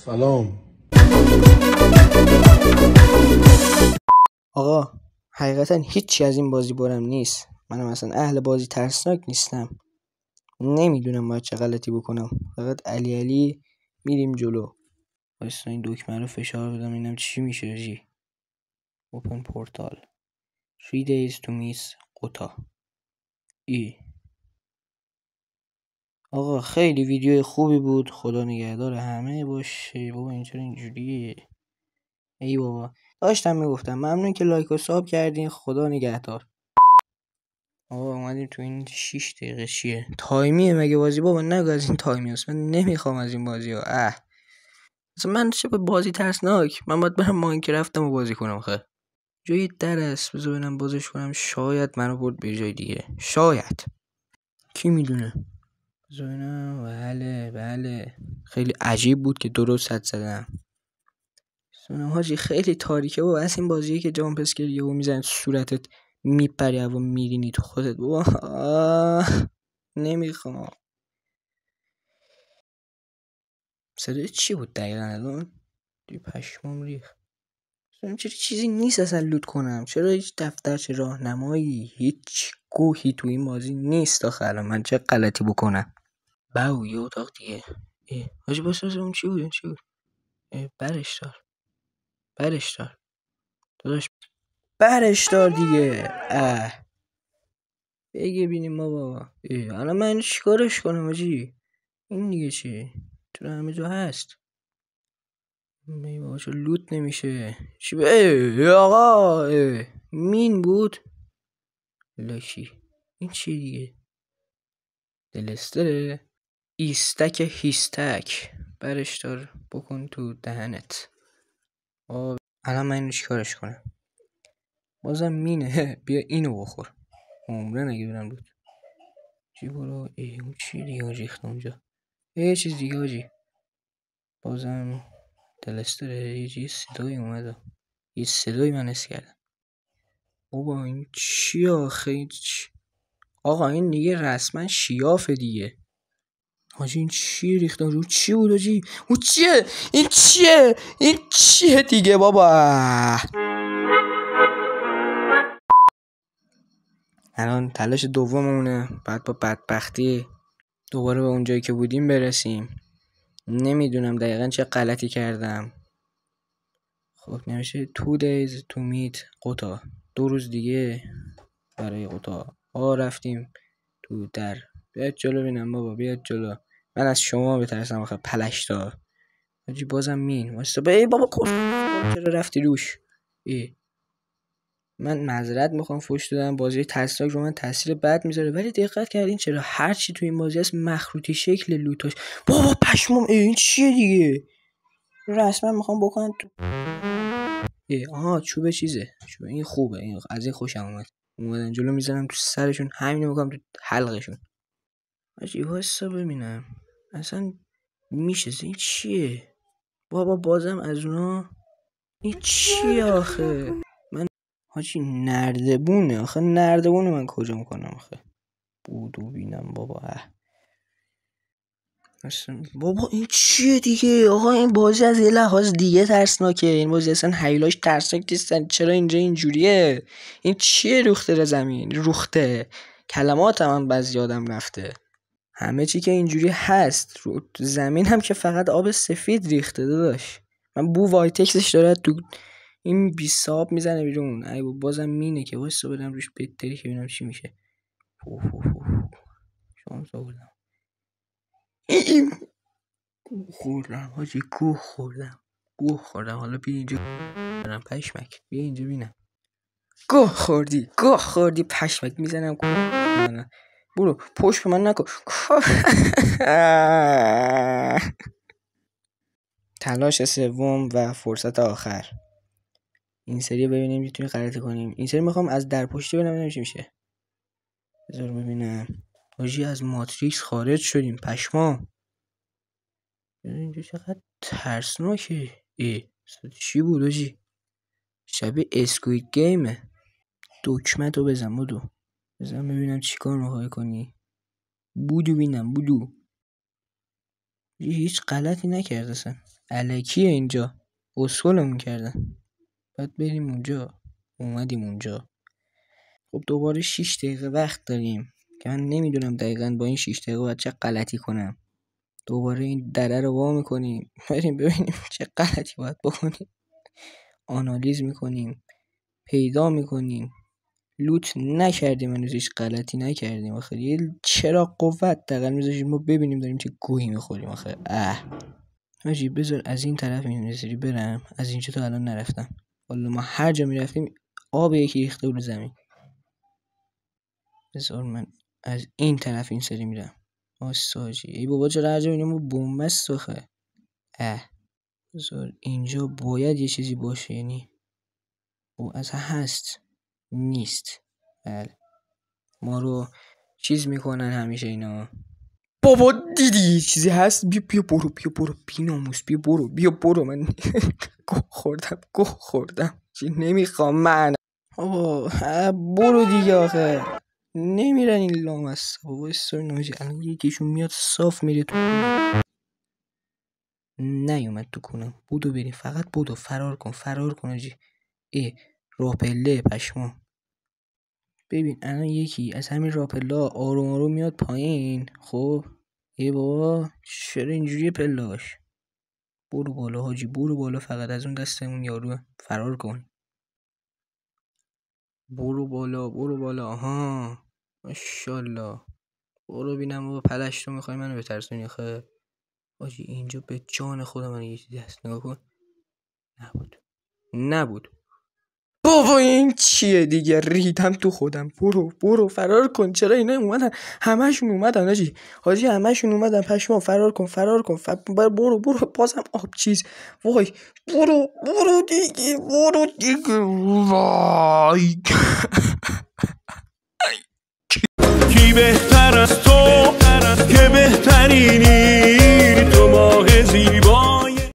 سلام. آقا حقیقتا هیچی از این بازی برم نیست. منم اصلا اهل بازی ترسناک نیستم. نمیدونم باید چه غلطی بکنم. فقط علی میریم جلو. واسه این دکمه رو فشار بدم اینم چی میشه جی. اوپن پورتال 3 days to miss قطا ای. آقا خیلی ویدیو خوبی بود. خدا نگهدار همه باشه. بابا این چرا اینجوریه؟ ای بابا داشتم میگفتم ممنون که لایک و ساب کردین. خدا نگهدار. آقا اومدیم تو این 6 دقیقه چیه؟ تایمیه مگه بازی؟ بابا نگو از این تایمی هست. من نمیخوام از این بازی ها. اصلا من چه بازی ترسناک. من باید برم ماینکرفتم و بازی کنم. خیلی جای در است. بذار ببینم بازش کنم. شاید منو برد به جای دیگه. شاید. کی میدونه؟ بذار ببینم. بله خیلی عجیب بود که درست حد زدم. حاجی خیلی تاریکه و از این بازیه که جامپ اسکر یهو میزنه صورتت میپری و میرینی تو خودت. بابا نمیخوام. صدای چی بود دقیقا الان؟ دیگه پشمام ریخت. چرا چیزی نیست اصلا لوت کنم؟ چرا هیچ دفترچه راهنمایی هیچ گوهی تو این بازی نیست آخر؟ من چه غلطی بکنم؟ باو یه اتاق دیگه. حاجی باشه اون چی بود؟ برش دار داداش. برش دار دیگه. بگه بینیم بابا. الان من چیکارش کنم حاجی؟ این دیگه چی؟ تو همه جا هست. می بابا چه لوت نمیشه. چی آقا مین بود لاشی. این چی دیگه؟ دلستره. ایستک هیستک. برش دار بکن تو دهنت. الان من اینو چیکارش کنم؟ بازم مینه. بیا اینو بخور. عمره نگیدونم لوت چی. برو. اون چی دیگه ریخت اونجا؟ یه چیز دیگه حاجی. بازم دلستره. یه صدایی اومد. یه صدایی من حس کردم. بابا این چی آخه؟ آقا این دیگه رسما شیافه دیگه. حاجی این چی ریختن رو؟ چی بود حاجی؟ اون چیه؟ این چیه دیگه بابا؟ الان تلاش دوممونه. بعد با بدبختی دوباره به اون جایی که بودیم برسیم. نمیدونم دقیقا چه غلطی کردم. خب نمیشه 2 days to meet قطا. 2 روز دیگه برای قطا. رفتیم تو در. بیاد جلو بینم بابا. بیاد جلو. من از شما بترسم آخه پلشتا. حاجی بازم مین واسه بابا چرا رفتی روش؟ من معذرت میخوام فوش دادم. بازی ترسناک رو من تاثیر بد میذاره، ولی دقت کردین چرا هر چی تو این بازی هست مخروطی شکل لوتاش؟ بابا پشمام. این چیه دیگه؟ رسما میخوام بکنن تو چوب چیزه. چوب این خوبه. این از این خوشم اومدن جلو میزنم تو سرشون. همینو میگم تو حلقشون. حاجی واسه ببینم اصلا میشه. این چیه بابا؟ بازم از اونا. این چیه آخه؟ من حاجی نردبونه آخه. نردبونه من کجا میکنم آخه؟ بودو بینم بابا. بابا این چیه دیگه؟ آقا این بازی از یه لحاظ دیگه ترسناکه. این بازی اصلا حیلاش ترسناک نیستن. چرا اینجا اینجوریه؟ این چیه؟ روخته زمین روخته. کلمات هم بعضی آدم رفته. همه چی که اینجوری هست. رو زمین هم که فقط آب سفید ریخته داداش. من بو وایتکسش داره تو این بی صاحب میزنه بیرون. ای بازم مینه که واسه بدم روش بهتری که ببینم چی میشه. شانس آوردم. خوردم حاجی. گوه خوردم. حالا بیا اینجا برم پشمک. بیا اینجا بینم. گوه خوردی پشمک. میزنم برو پشت من نکن. تلاش سوم و فرصت آخر. این سری ببینیم میتونیم غلطی کنیم. این سری میخوام از در پشتی ببینم چی میشه. بذار ببینم. حاجی از ماتریکس خارج شدیم. پشمام. اینجا چقدر ترسناکه. چی بود حاجی؟ شبیه اسکوید گیمه. دکمه تو بزن بودو. بزن ببینم چی کار میخوای کنی. بودو بینم. هیچ غلطی نکرد اصلا. الکیه اینجا، اسکلمون کردن. باید بریم اونجا. اومدیم اونجا. خب دوباره 6 دقیقه وقت داریم که من نمیدونم دقیقاً با این 6 دقیقه باید چه غلطی کنم. دوباره این دره رو وا میکنیم، بریم ببینیم چه غلطی باید بکنیم. آنالیز میکنیم، پیدا میکنیم. لوت نکردیم، هنوز هیچ غلطی نکردیم. آخه یه چرا قوت دقیقاً میذاشیم ما ببینیم داریم چه گویی میخوریم. آخه حاجی بذار از این طرف اینجوری برم، از اینجا تا الان نرفتم. والا ما هر جا میرفتیم آب یکی ریخته بود زمین. بذار من از این طرف این سری میرم. آساجی ای بابا چرا هر جا میرم با بومبست آخه. بذار اینجا باید یه چیزی باشه، یعنی او از هست نیست. بله ما رو چیز میکنن همیشه اینا. بابا دیدی چیزی هست؟ بیا برو بیناموس، بیا برو من گوه خوردم چی نمیخوام من. بابا برو دیگه آخه نمیرن این لامصب. بابا استوری نمیشه الان یکیشون میاد صاف میره تو کونم. نیومد تو کونم. بودو بریم فقط بودو، فرار کن آجی. راپله پشمام. ببین الان یکی از همین راپلا آروم میاد پایین. خب بابا چرا اینجوری پلاش؟ برو بالا حاجی، برو بالا، فقط از اون دستمون یارو فرار کن. برو بالا. آها ماشاءالله. برو بینم بابا پلش تو میخوای منو بترسونی آخه. حاجی اینجا به جان خودم من یه چیزی هست، نگاه کن. نبود. بابا این چیه دیگه؟ ریدم تو خودم. برو فرار کن. چرا اینا اومدن؟ همشون اومدن حاجی همشون اومدن. پشما فرار کن. برو بازم آب چیز. وای برو دیگه وای. کی بهتر از تو